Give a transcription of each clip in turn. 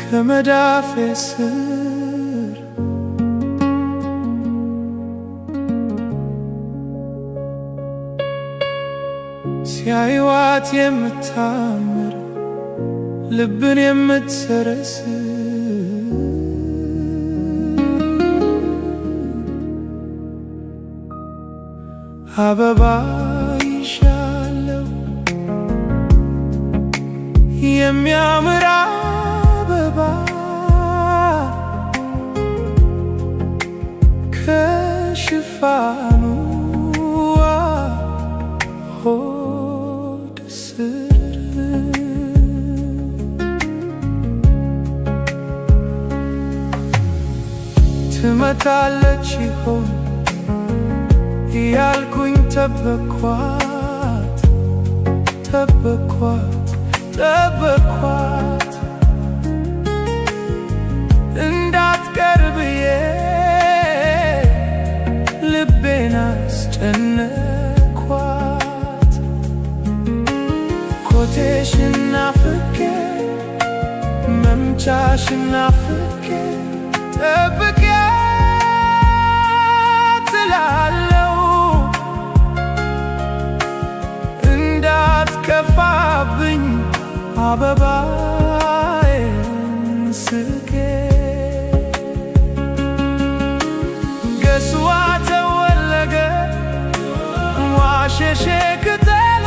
ከመዳፌ ስር ሲያዩዋት የምታምር ልብን የምትሰረስ አበባ ይሻለው የሚያምር አበባ ከሽፋኑ ሆድ ስር ትመታለች ይሆን ያልኩኝ ጠበኳት ጠበኳት ጠበኳት እንዳትቀርብዬ ልቤን አስጨነኳት ኮቴሽን ናፍቄ መምጫሽን ናፍቄ ጠብቄ ትላለው እንዳትከፋብኝ አበባዬን ስቄ ገስዋ ተወለገ ዋሸሼ ቅጠሏ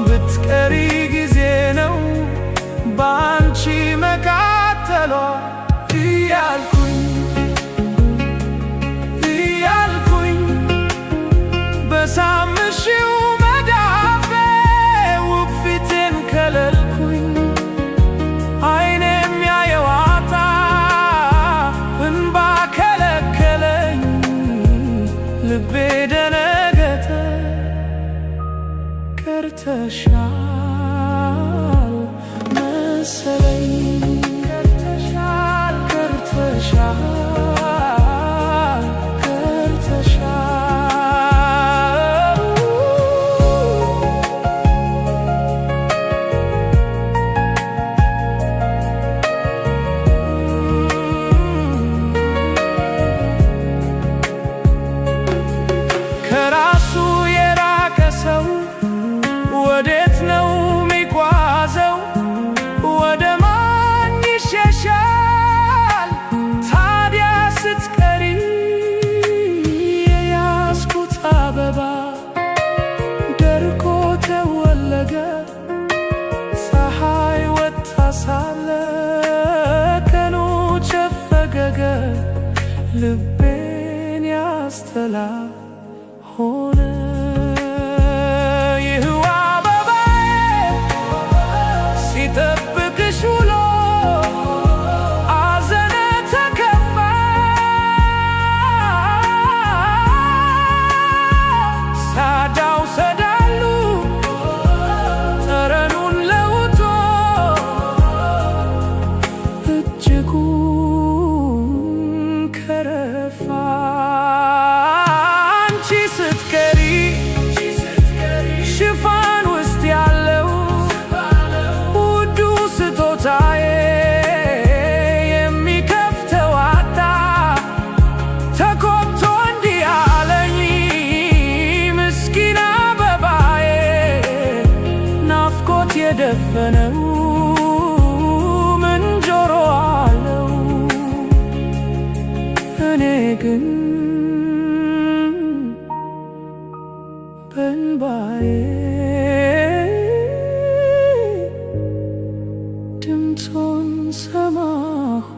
ብትቀሪ ጊዜ ነው ባንቺ መቃጠሏ እያልኩኝ በሳምሽው መዳፌ ውብ ፊቴን ከለልኩኝ አይኔ የሚያየዋታ እንባ ከለከለኝ ልቤ ደነገጠ ቀርተሻል መሰለኝ ቀርተሻል ከራሱ የራቀ ሰው ወዴት ነው የሚጓዘው? ወደ ማን ይሸሻል? ታዲያ ስትቀሪ የያዝኩት አበባ ደርቆ ተወለገ ፀሐይ ወጥታ ሳለ ቀኑ ጨፈገገ ልቤን ያስተላ ሆነ ይህው አበባዬ ሲጠብቅሽ ውሎ አዘነ ተከፋ ሳዳው ሰዳሉ ጠረኑን ለውጦ እጅጉን ከረፋ ስትቀሪ ሽፋን ውስጥ ያለው ውዱ ስጦታዬ የሚከፍተው አጣ ተኮብቶ እንዲህ አለኝ ምስኪን አበባዬ ናፍቆት የደፈነው ምን ጆሮ አለው እኔ ግን በእንባዬ ድምፁን ሰማሁ።